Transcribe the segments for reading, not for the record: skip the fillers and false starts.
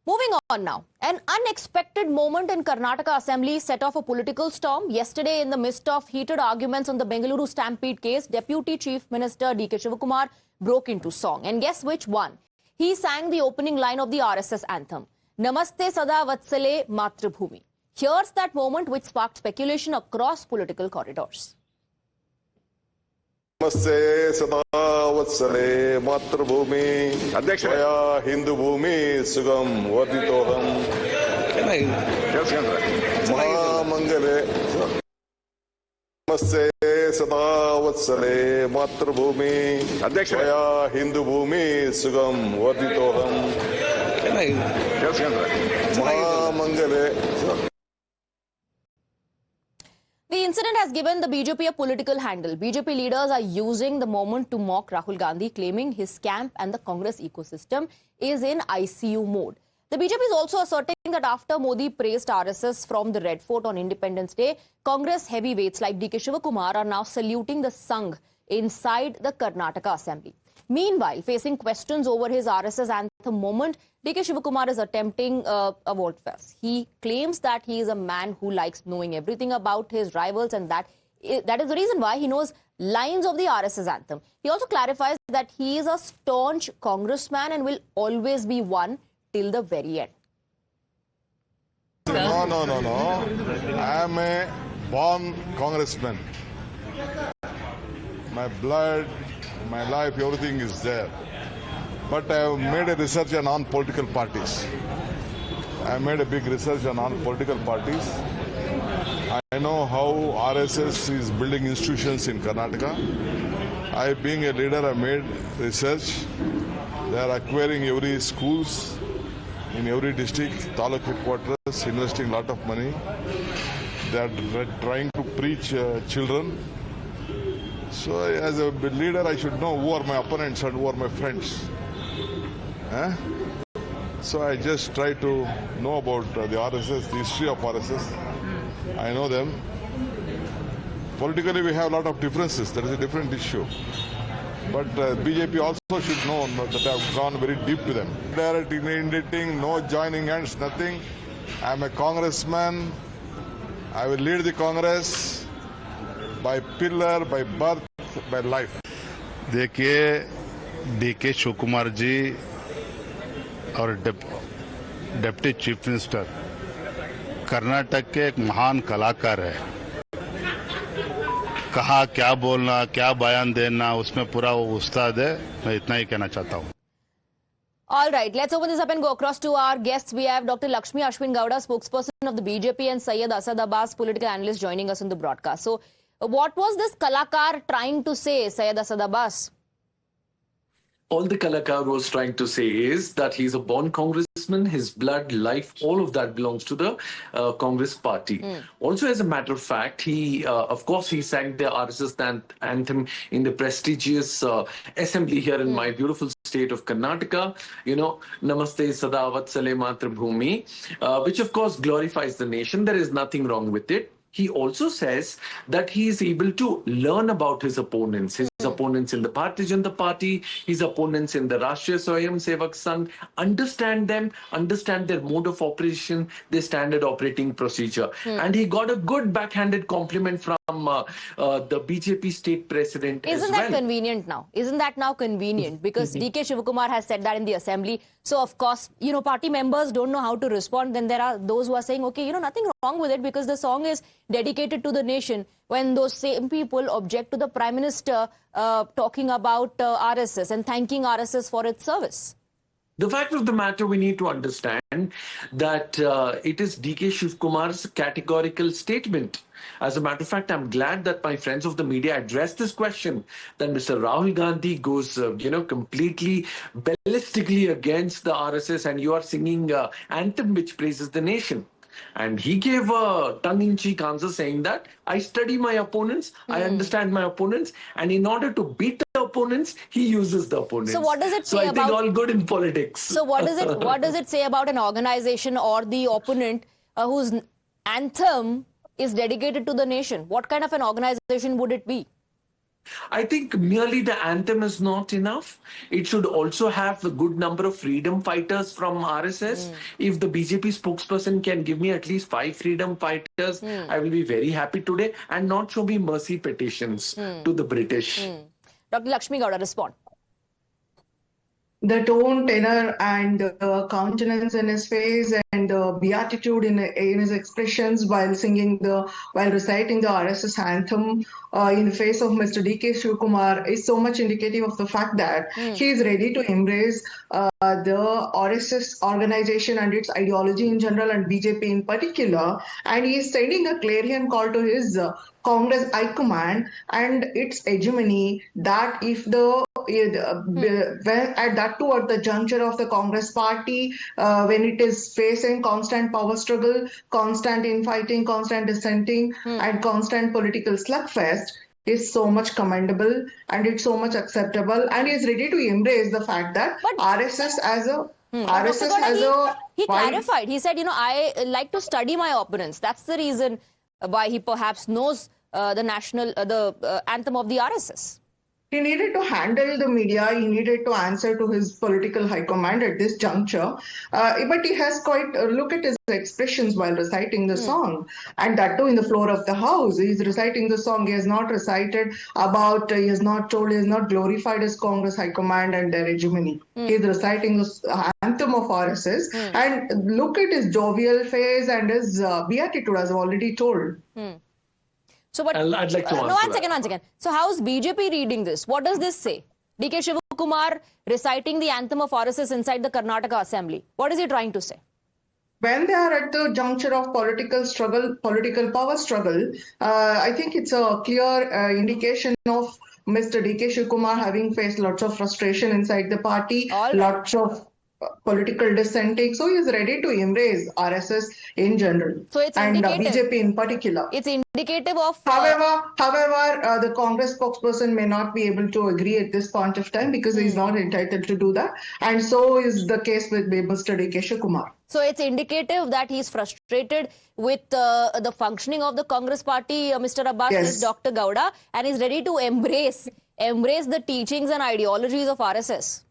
Moving on now, an unexpected moment in Karnataka Assembly set off a political storm. Yesterday, in the midst of heated arguments on the Bengaluru Stampede case, Deputy Chief Minister D.K. Shivakumar broke into song. And guess which one? He sang the opening line of the RSS anthem, Namaste Sada Vatsale Matrabhumi. Here's that moment which sparked speculation across political corridors. नमस्ते सदा वत्सले मातृभूमि त्वया हिंदू भूमि सुगम वर्धितोहम महामंगले नमस्ते सदा वत्सले मातृभूमि त्वया हिंदू भूमि सुगम वर्धितोहम महामंगले. The incident has given the BJP a political handle. BJP leaders are using the moment to mock Rahul Gandhi, claiming his camp and the Congress ecosystem is in ICU mode. The BJP is also asserting that after Modi praised RSS from the Red Fort on Independence Day, Congress heavyweights like D.K. Shivakumar are now saluting the Sangh inside the Karnataka Assembly. Meanwhile, facing questions over his RSS anthem moment, D.K. Shivakumar is attempting a volte-face. He claims that he is a man who likes knowing everything about his rivals, and that is the reason why he knows lines of the RSS anthem. He also clarifies that he is a staunch congressman and will always be one till the very end. No. I am a born congressman. My blood, my life, everything is there. But I have made a research on non-political parties. I made a big research on non-political parties. I know how RSS is building institutions in Karnataka. I, being a leader, I made research. They are acquiring every schools in every district, taluk headquarters, investing a lot of money. They are trying to preach children. So as a leader, I should know who are my opponents and who are my friends. So I just try to know about the RSS, the history of RSS. I know them. Politically, we have a lot of differences. That is a different issue. But BJP also should know that I have gone very deep to them. Direct indicating, no joining hands, nothing. I am a congressman. I will lead the Congress by pillar, by birth, by life. देखिए DK Shivkumar जी और deputy chief minister Karnataka के एक महान कलाकार है. कहाँ क्या बोलना, क्या बयान देना, उसमें पूरा वो उस्ताद है. मैं इतना ही कहना चाहता हूँ. All right, let's open this up and go across to our guests. We have Dr. Lakshmi Ashwin Gowda, spokesperson of the BJP, and Syed Asad Abbas, political analyst, joining us in the broadcast. So, what was this Kalakar trying to say, Syed Asad Abbas? All the Kalakar was trying to say is that he's a born congressman, his blood, life, all of that belongs to the Congress party. Also, as a matter of fact, he, of course, he sang the RSS anthem in the prestigious assembly here in my beautiful state of Karnataka, you know, Namaste Sada Vatsale Matrabhumi, which of course glorifies the nation. There is nothing wrong with it. He also says that he is able to learn about his opponents in the Bharatiya Janata Party, his opponents in the Rashtriya Swayam Sevak Sangh, understand them, understand their mode of operation, their standard operating procedure. And he got a good backhanded compliment from the BJP state president as well. Isn't that convenient now? Isn't that now convenient? Because D.K. Shivakumar has said that in the assembly. So, of course, you know, party members don't know how to respond. Then there are those who are saying, okay, you know, nothing wrong with it because the song is dedicated to the nation, when those same people object to the Prime Minister talking about RSS and thanking RSS for its service. The fact of the matter, we need to understand that it is D.K. Shivkumar's categorical statement. As a matter of fact, I'm glad that my friends of the media addressed this question, that Mr. Rahul Gandhi goes, completely ballistically against the RSS and you are singing anthem which praises the nation. And he gave a tongue-in-cheek answer saying that I study my opponents, I understand my opponents, and in order to beat the opponents, he uses the opponents. So what does it say I think all good in politics. So what does it say about an organization or the opponent whose anthem is dedicated to the nation? What kind of an organization would it be? I think merely the anthem is not enough. It should also have a good number of freedom fighters from RSS. If the BJP spokesperson can give me at least 5 freedom fighters, I will be very happy today, and not show me mercy petitions to the British. Dr. Lakshmi Gowda, respond. The tone, tenor, and countenance in his face, and beatitude in his expressions while reciting the RSS anthem in the face of Mr. D.K. Shivakumar is so much indicative of the fact that he is ready to embrace the RSS organization and its ideology in general, and BJP in particular, and he is sending a clarion call to his Congress High Command and its hegemony that if at the juncture of the Congress party, when it is facing constant power struggle, constant infighting, constant dissenting, and constant political slugfest, is so much commendable and it's so much acceptable, and is ready to embrace the fact that RSS as a he clarified. He said, I like to study my opponents. That's the reason why he perhaps knows the anthem of the RSS. He needed to handle the media. He needed to answer to his political high command at this juncture. But he has quite look at his expressions while reciting the song, and that too in the floor of the house. He's reciting the song. He has not recited about. He has not glorified his Congress high command and their hegemony. He's reciting the anthem of RSS, and look at his jovial face and his beatitude, as I've already told. So, but I'd like to answer one second. So, how's BJP reading this? What does this say? D.K. Shivakumar reciting the anthem of RSS inside the Karnataka Assembly. What is he trying to say? When they are at the juncture of political power struggle, I think it's a clear indication of Mr. D.K. Shivakumar having faced lots of frustration inside the party, lots of political dissenting, so he is ready to embrace RSS in general, so it's and BJP in particular. It's indicative of. However, the Congress spokesperson may not be able to agree at this point of time because he is not entitled to do that, and so is the case with Mr. D.K. Shivakumar. So it's indicative that he's frustrated with the functioning of the Congress party, Mr. Abbas, is Dr. Gowda, and is ready to embrace the teachings and ideologies of RSS.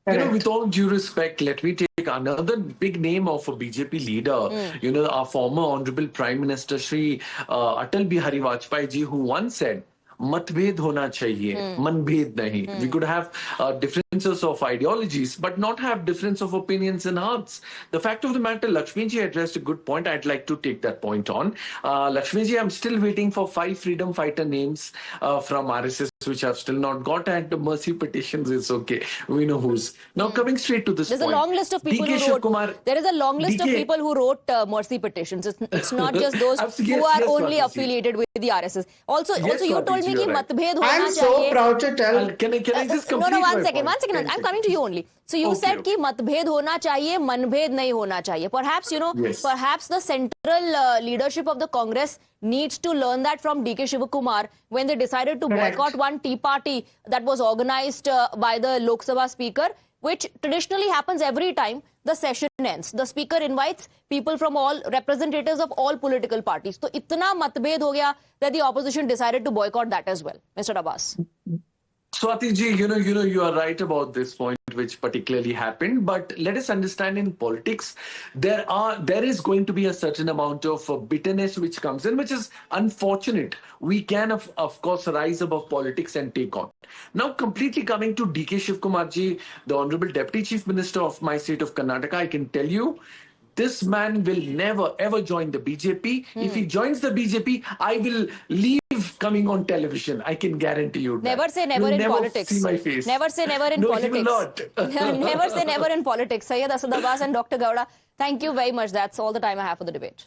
With all due respect, let me take another big name of a BJP leader, our former Honorable Prime Minister Shri Atal Bihari Vajpayee ji, who once said, मतभेद होना चाहिए, मनभेद नहीं. We could have differences of ideologies, but not have difference of opinions and hearts. The fact of the matter, Lakshmi ji addressed a good point. I'd like to take that point on. Lakshmi ji, I'm still waiting for 5 freedom fighter names from RSS, which I've still not got, and the mercy petitions is okay. We know who's. Now coming straight to this point. There's a long list of people who wrote. There is a long list of people who wrote mercy petitions. It's not just those who are only affiliated with the RSS. Also, you told me कि मतभेद होना चाहिए. I'm so proud to tell. Can I just complete? No, one second. I'm coming to you only. So you said कि मतभेद होना चाहिए, मनभेद नहीं होना चाहिए. Perhaps perhaps the central leadership of the Congress needs to learn that from D.K. Shivakumar when they decided to boycott one tea party that was organized by the Lok Sabha Speaker, which traditionally happens every time the session ends. The speaker invites people from all representatives of all political parties. So itna matbhed ho gaya that the opposition decided to boycott that as well. Mr. Abbas. Swati ji, you are right about this point, which particularly happened. But let us understand, in politics, there is going to be a certain amount of bitterness which comes in, which is unfortunate. We can, of course, rise above politics and take on. Now, completely coming to D.K. Shivakumar ji, the Honorable Deputy Chief Minister of my state of Karnataka, I can tell you, this man will never ever join the BJP. If he joins the BJP, I will leave coming on television. I can guarantee you that. Never say never in politics. See my face. Never say never in politics. No, he will not. Never say never in politics. Syed Asad Abbas and Dr. Gowda, thank you very much. That's all the time I have for the debate.